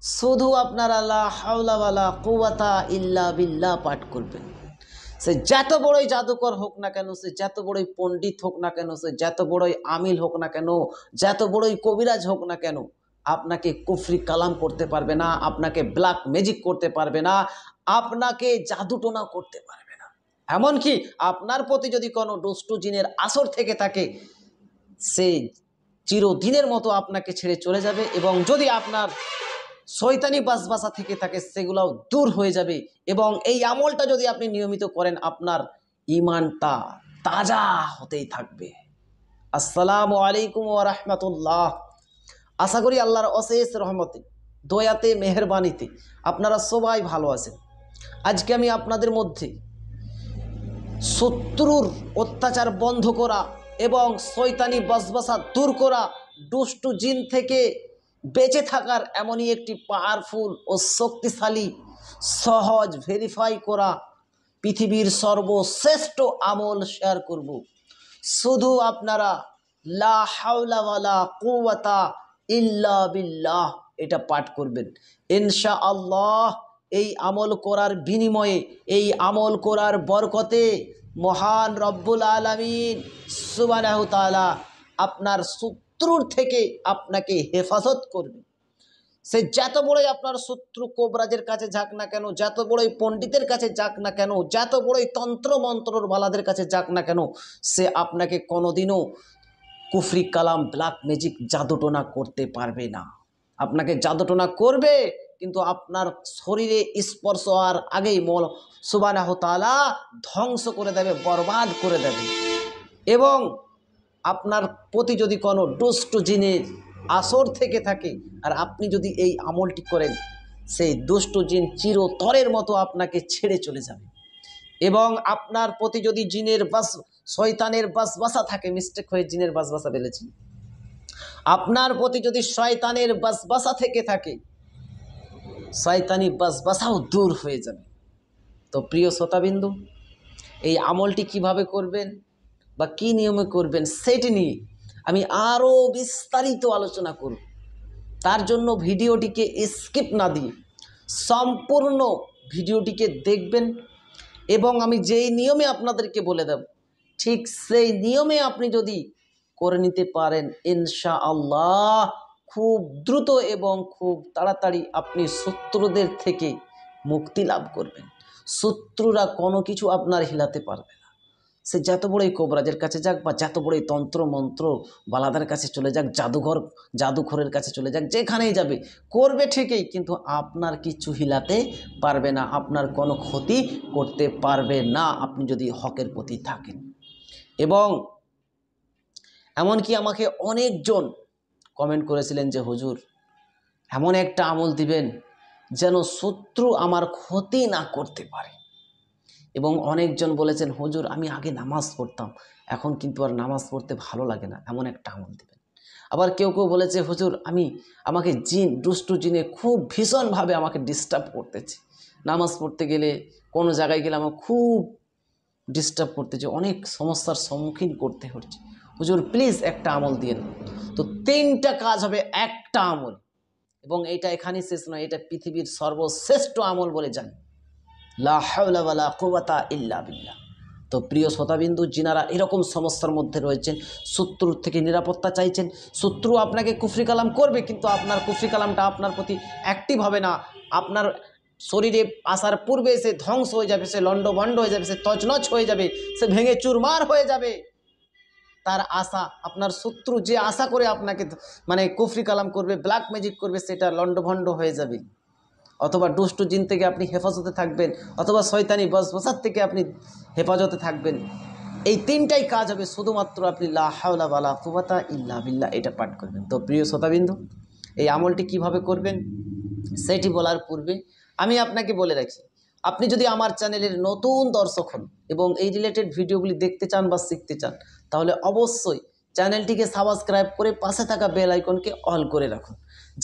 শুধু আপনারা লা হাওলা ওয়ালা কুওয়াতা ইল্লা বিল্লাহ পাঠ করবেন। সে যত বড়ই জাদুকর হোক না কেন, সে যত বড়ই পণ্ডিত হোক না কেন, সে যত বড়ই আমিল হোক না কেন, যত বড়ই কবিরাজ হোক না কেন, আপনাকে কুফরি কালাম করতে পারবে না, আপনাকে ব্ল্যাক ম্যাজিক করতে পারবে না, আপনাকে জাদুটোনা করতে পারবে না। এমনকি আপনার প্রতি যদি কোনো দুষ্টু জিনের আসর থেকে থাকে, সে চিরদিনের মতো আপনাকে ছেড়ে চলে যাবে। এবং যদি আপনার শয়তানি বাসবাসা থেকে থাকে, সেগুলোও দূর হয়ে যাবে। এবং এই আমলটা যদি আপনি নিয়মিত করেন, আপনার ঈমানটা তাজা হতেই থাকবে। আসসালামু আলাইকুম ওয়া রাহমাতুল্লাহ। আশা করি আল্লাহর অশেষ রহমতে, দয়াতে, মেহেরবানিতে আপনারা সবাই ভালো আছেন। আজকে আমি আপনাদের মধ্যে শত্রুর অত্যাচার বন্ধ করা এবং শয়তানি বাসবাসা দূর করা, দুষ্টু জিন থেকে বেঁচে থাকার এমনই একটি পাওয়ারফুল ও শক্তিশালী, সহজ, ভেরিফাই করা পৃথিবীর সর্বশ্রেষ্ঠ আমল শেয়ার করব। শুধু আপনারা লা হাওলা ওয়ালা কুওয়াতা ইল্লা বিল্লাহ এটা পাঠ করবেন ইনশাআল্লাহ। এই আমল করার বিনিময়ে, এই আমল করার বরকতে মহান রব্বুল আলামিন সুবহানাহু তাআলা আপনার শত্রুর থেকে আপনাকে হেফাজত করবে। সে যত বড়ই আপনার শত্রু কোবরাজের কাছে যাক না কেন, যত বড়ই পণ্ডিতের কাছে যাক না কেন, যত বড়ই তন্ত্র মন্ত্রর বালাদের কাছে যাক না কেন, সে আপনাকে কোনোদিনও কুফরি কালাম, ব্ল্যাক ম্যাজিক, জাদুটোনা করতে পারবে না। আপনাকে জাদুটোনা করবে, কিন্তু আপনার শরীরে স্পর্শ হওয়ার আগেই সুবহানাহু তাআলা ধ্বংস করে দেবে, বরবাদ করে দেবে। এবং আপনার প্রতি যদি কোনো দুষ্ট জিনের আসর থেকে থাকে আর আপনি যদি এই আমলটি করেন, সেই দুষ্ট জিন চিরতরের মতো আপনাকে ছেড়ে চলে যাবে। এবং আপনার প্রতি যদি জিনের শয়তানের বাসবাসা থাকে, মিস্টেক হয়ে জিনের বাসবাসা বলেছি, আপনার প্রতি যদি শয়তানের বাসবাসা থেকে থাকে, শয়তানি বাসবাসাও দূর হয়ে যাবে। তো প্রিয় শ্রোতাবিন্দু, এই আমলটি কিভাবে করবেন বা কি নিয়মে করবেন সেটি নিয়ে আমি আরও বিস্তারিত আলোচনা করব। তার জন্য ভিডিওটিকে স্কিপ না দিয়ে সম্পূর্ণ ভিডিওটিকে দেখবেন। এবং আমি যেই নিয়মে আপনাদেরকে বলে দেব, ঠিক সেই নিয়মে আপনি যদি করে নিতে পারেন, ইনশাআল্লাহ খুব দ্রুত এবং খুব তাড়াতাড়ি আপনি শত্রুদের থেকে মুক্তি লাভ করবেন। শত্রুরা কোনো কিছু আপনার হিলাতে পারবে না। সে যত বড়ই কোবরাজের কাছে যাক বা যত বড়ই তন্ত্র মন্ত্র বালাদার কাছে চলে যাক, জাদুঘরের কাছে চলে যাক, যেখানেই যাবে করবে ঠিকই, কিন্তু আপনার কিছু হিলাতে পারবে না, আপনার কোনো ক্ষতি করতে পারবে না, আপনি যদি হকের প্রতি থাকেন। এবং এমনকি আমাকে অনেকজন কমেন্ট করেছিলেন যে হুজুর এমন একটা আমল দিবেন যেন শত্রু আমার ক্ষতি না করতে পারে। এবং অনেকজন বলেছেন হুজুর আমি আগে নামাজ পড়তাম, এখন কিন্তু আর নামাজ পড়তে ভালো লাগে না, এমন একটা আমল দিবেন। আবার কেউ কেউ বলেছে হুজুর আমাকে দুষ্টু জিনে খুব ভীষণভাবে আমাকে ডিস্টার্ব করতেছে, নামাজ পড়তে গেলে, কোনো জায়গায় গেলে আমার খুব ডিস্টার্ব করতেছে, অনেক সমস্যার সম্মুখীন করতে হচ্ছে, হুজুর প্লিজ একটা আমল দিয়েন। তো 3টা কাজ হবে একটা আমল। এবং এটা এখানেই শেষ নয়, এটা পৃথিবীর সর্বশ্রেষ্ঠ আমল বলে জানি, লা হাওলা ওয়ালা কুওয়াতা ইল্লা বিল্লাহ। তো প্রিয় শ্রোতাবিন্দু, যিনারা এরকম সমস্যার মধ্যে রয়েছেন, শত্রুর থেকে নিরাপত্তা চাইছেন, শত্রু আপনাকে কুফরি কালাম করবে, কিন্তু আপনার কুফরি কালামটা আপনার প্রতি অ্যাক্টিভ হবে না, আপনার শরীরে আসার পূর্বে সে ধ্বংস হয়ে যাবে, সে লণ্ডভণ্ড হয়ে যাবে, সে তছনছ হয়ে যাবে, সে ভেঙে চুরমার হয়ে যাবে। তার আশা, আপনার শত্রু যে আশা করে আপনাকে কুফরি কালাম করবে, ব্ল্যাক ম্যাজিক করবে, সেটা লণ্ডভণ্ড হয়ে যাবে। অথবা দুষ্টু জিন থেকে আপনি হেফাজতে থাকবেন, অথবা শয়তানি বসবাসার থেকে আপনি হেফাজতে থাকবেন। এই 3টাই কাজ হবে শুধুমাত্র আপনি লা হাওলা ওয়ালা কুওয়াতা ইল্লা বিল্লাহ এটা পাঠ করবেন। তো প্রিয় শ্রোতাবিন্দু, এই আমলটি কিভাবে করবেন সেটি বলার পূর্বে আমি আপনাকে বলে রাখি, আপনি যদি আমার চ্যানেলের নতুন দর্শক হন এবং এই রিলেটেড ভিডিওগুলি দেখতে চান বা শিখতে চান, তাহলে অবশ্যই চ্যানেলটিকে সাবস্ক্রাইব করে পাশে থাকা বেল আইকনকে অল করে রাখুন,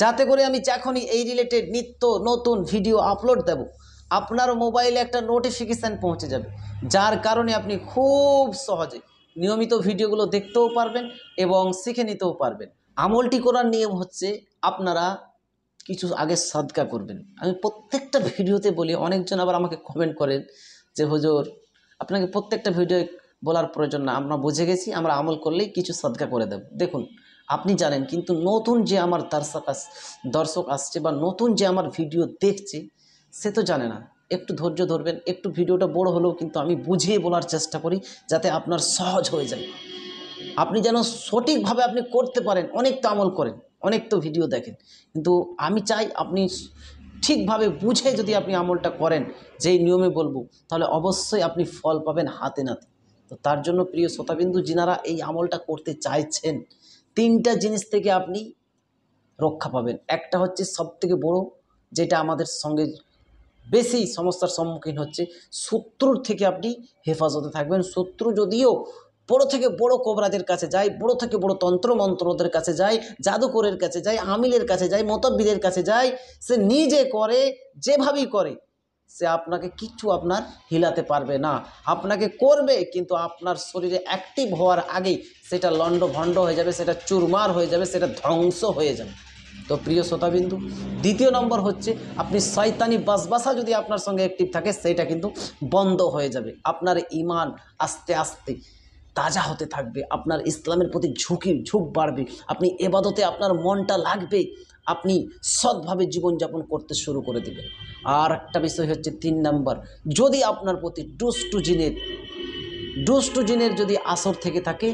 যাতে করে আমি যখনই এই রিলেটেড নিত্য নতুন ভিডিও আপলোড দেব, আপনার মোবাইলে একটা নোটিফিকেশান পৌঁছে যাবে, যার কারণে আপনি খুব সহজে নিয়মিত ভিডিওগুলো দেখতেও পারবেন এবং শিখে নিতেও পারবেন। আমলটি করার নিয়ম হচ্ছে, আপনারা কিছু আগে সাদকা করবেন। আমি প্রত্যেকটা ভিডিওতে বলি, অনেকজন আবার আমাকে কমেন্ট করেন যে হুজুর আপনাকে প্রত্যেকটা ভিডিও বলার প্রয়োজন না, আমরা বুঝে গেছি, আমরা আমল করলেই কিছু সাদকা করে দেব। দেখুন আপনি জানেন, কিন্তু নতুন যে আমার দর্শক আসছে বা নতুন যে আমার ভিডিও দেখছে সে তো জানে না। একটু ধৈর্য ধরবেন, একটু ভিডিওটা বড় হলেও কিন্তু আমি বুঝিয়ে বলার চেষ্টা করি যাতে আপনার সহজ হয়ে যায়, আপনি যেন সঠিকভাবে আপনি করতে পারেন। অনেক তো আমল করেন, অনেক তো ভিডিও দেখেন, কিন্তু আমি চাই আপনি ঠিকভাবে বুঝে যদি আপনি আমলটা করেন যেই নিয়মে বলবো, তাহলে অবশ্যই আপনি ফল পাবেন হাতে নাতে। তো তার জন্য প্রিয় শ্রোতাবিন্দু, যিনারা এই আমলটা করতে চাইছেন, তিনটা জিনিস থেকে আপনি রক্ষা পাবেন। একটা হচ্ছে সবথেকে বড়, যেটা আমাদের সঙ্গে বেশি সমস্যার সম্মুখীন হচ্ছে, শত্রুর থেকে আপনি হেফাজতে থাকবেন। শত্রু যদিও বড় থেকে বড় কোবরাজের কাছে যায়, বড় থেকে বড় তন্ত্রমন্ত্রদের কাছে যায়, জাদুকরের কাছে যায়, আমিলের কাছে যায়, মতব্বিদের কাছে যায়, সে নিজে করে যেভাবেই করে, সে আপনাকে কিচ্ছু আপনার হিলাতে পারবে না। আপনাকে করবে, কিন্তু আপনার শরীরে অ্যাক্টিভ হওয়ার আগেই সেটা লণ্ডভণ্ড হয়ে যাবে, সেটা চুরমার হয়ে যাবে, সেটা ধ্বংস হয়ে যাবে। তো প্রিয় শ্রোতাবিন্দু, দ্বিতীয় নম্বর হচ্ছে আপনি শয়তানি বাসবাসা যদি আপনার সঙ্গে অ্যাক্টিভ থাকে সেটা কিন্তু বন্ধ হয়ে যাবে। আপনার ঈমান আস্তে আস্তে তাজা হতে থাকবে, আপনার ইসলামের প্রতি ঝুঁক বাড়বে, আপনি এবাদতে আপনার মনটা লাগবে, আপনি সৎভাবে জীবনযাপন করতে শুরু করে দেবেন। আর একটা বিষয় হচ্ছে 3 নম্বর, যদি আপনার প্রতি দুষ্টু জিনের যদি আসর থেকে থাকে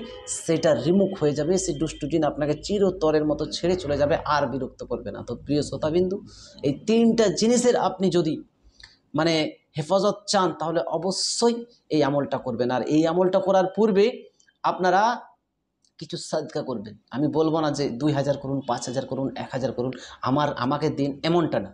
সেটা রিমুভ হয়ে যাবে, সেই দুষ্টু জিন আপনাকে চিরতরের মতো ছেড়ে চলে যাবে, আর বিরক্ত করবে না। তো প্রিয় শ্রোতাবিন্দু, এই 3টা জিনিসের আপনি যদি হেফাজত চান তাহলে অবশ্যই এই আমলটা করবেন। আর এই আমলটা করার পূর্বে আপনারা কিছু সাদকা করবেন। আমি বলবো না যে 2000 করুন, 5000 করুন, 1000 করুন, আমাকে দিন, এমনটা না।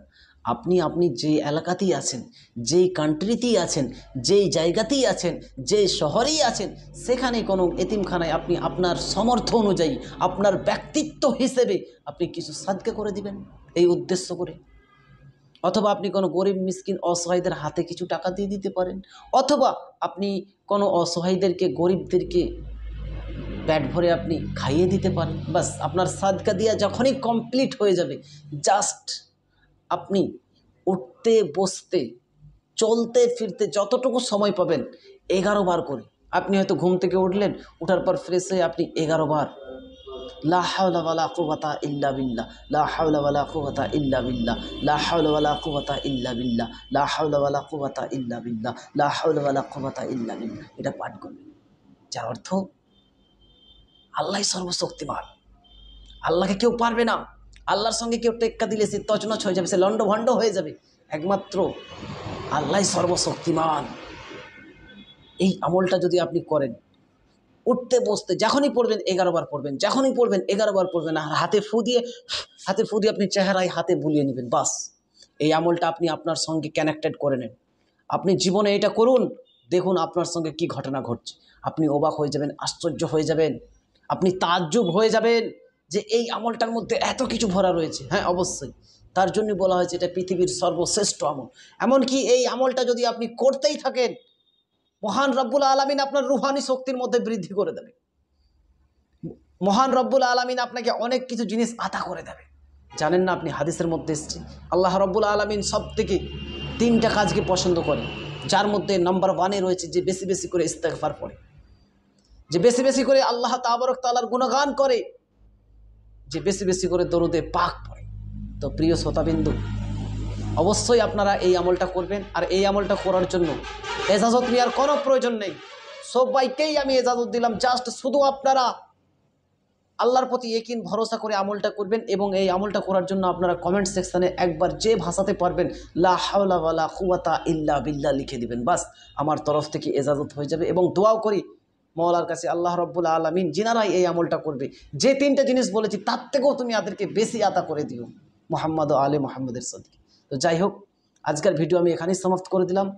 আপনি যেই এলাকাতেই আছেন, যেই কান্ট্রিতেই আছেন, যেই জায়গাতেই আছেন, যেই শহরেই আছেন, সেখানে কোনো এতিমখানায় আপনি আপনার সামর্থ্য অনুযায়ী, আপনার ব্যক্তিত্ব হিসেবে আপনি কিছু সাদকা করে দিবেন এই উদ্দেশ্য করে। অথবা আপনি কোনো গরিব মিসকিন অসহায়দের হাতে কিছু টাকা দিয়ে দিতে পারেন, অথবা আপনি কোনো অসহায়দেরকে, গরিবদেরকে পেট ভরে আপনি খাইয়ে দিতে পারেন। বাস আপনার সাদকা দিয়া যখনই কমপ্লিট হয়ে যাবে, জাস্ট আপনি উঠতে বসতে চলতে ফিরতে যতটুকু সময় পাবেন 11 বার করে, আপনি হয়তো ঘুম থেকে উঠলেন, উঠার পর ফ্রেশ হয়ে আপনি 11 বার লা হাওলা ওয়ালা কুওয়াতা ইল্লা বিল্লাহ, লা হাওলা ওয়ালা কুওয়াতা ইল্লা বিল্লাহ, লা হাওলা ওয়ালা কুওয়াতা ইল্লা বিল্লাহ, লা হাওলা ওয়ালা কুওয়াতা ইল্লা বিল্লাহ, লা হাওলা ওয়ালা কুওয়াতা ইল্লা বিল্লাহ, এটা পাঠ করবেন। যার অর্থ আল্লাহই সর্বশক্তিমান, আল্লাহকে কেউ পারবে না, আল্লাহর সঙ্গে কেউ টেক্কা দিলে সে তছনছ হয়ে যাবে, সে লণ্ডভণ্ড হয়ে যাবে, একমাত্র আল্লাহই সর্বশক্তিমান। এই আমলটা যদি আপনি করেন, উঠতে বসতে যখনই পড়বেন 11 বার পড়বেন, যখনই পড়বেন 11 বার পড়বেন, আর হাতে ফু দিয়ে আপনি চেহারায় হাতে বুলিয়ে নেবেন। বাস এই আমলটা আপনি আপনার সঙ্গে কানেক্টেড করে নেন। আপনি জীবনে এটা করুন, দেখুন আপনার সঙ্গে কি ঘটনা ঘটছে। আপনি অবাক হয়ে যাবেন, আশ্চর্য হয়ে যাবেন, আপনি তাজ্জুব হয়ে যাবেন যে এই আমলটার মধ্যে এত কিছু ভরা রয়েছে। হ্যাঁ, অবশ্যই, তার জন্য বলা হয়েছে এটা পৃথিবীর সর্বশ্রেষ্ঠ আমল। এমনকি এই আমলটা যদি আপনি করতেই থাকেন, মহান রব্বুল আলামিন আপনার রুহানি শক্তির মধ্যে বৃদ্ধি করে দেবে। মহান রব্বুল আলামিন আপনাকে অনেক কিছু জিনিস আতা করে দেবে। জানেন না আপনি, হাদিসের মধ্যে এসেছে আল্লাহ রব্বুল আলামিন সব থেকে 3টা কাজকে পছন্দ করে, যার মধ্যে নাম্বার 1-এ রয়েছে যে বেশি বেশি করে ইস্তেগফার পড়ে, যে বেশি বেশি করে আল্লাহ তাবারক তাআলার গুণগান করে, যে বেশি বেশি করে দরুদে পাক পড়ে। তো প্রিয় শ্রোতাবিন্দু, অবশ্যই আপনারা এই আমলটা করবেন। আর এই আমলটা করার জন্য এজাজত নেওয়ার কোনো প্রয়োজন নেই, সবাইকেই আমি এজাজত দিলাম। জাস্ট শুধু আপনারা আল্লাহর প্রতি ইয়াকিন ভরসা করে আমলটা করবেন, এবং এই আমলটা করার জন্য আপনারা কমেন্ট সেকশানে একবার যে ভাষাতে পারবেন লা হাওলা ওয়ালা কুওয়াতা ইল্লা বিল্লাহ লিখে দিবেন। বাস আমার তরফ থেকে এজাজত হয়ে যাবে। এবং দোয়াও করি মওলার কাছে, আল্লাহ রব্বুল আলামিন যিনারাই এই আমলটা করবে, যে 3টা জিনিস বলেছি তার থেকেও তুমি তাদেরকে বেশি আতা করে দিও, মুহাম্মদ ও আলে মুহাম্মদের সাদকে। তো যাই হোক, আজকের ভিডিও আমি এখানেই সমাপ্ত করে দিলাম।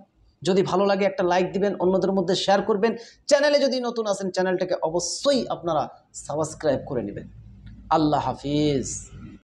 যদি ভালো লাগে একটা লাইক দিবেন, অন্যদের মধ্যে শেয়ার করবেন। চ্যানেলে যদি নতুন আসেন চ্যানেলটাকে অবশ্যই আপনারা সাবস্ক্রাইব করে নেবেন। আল্লাহ হাফিজ।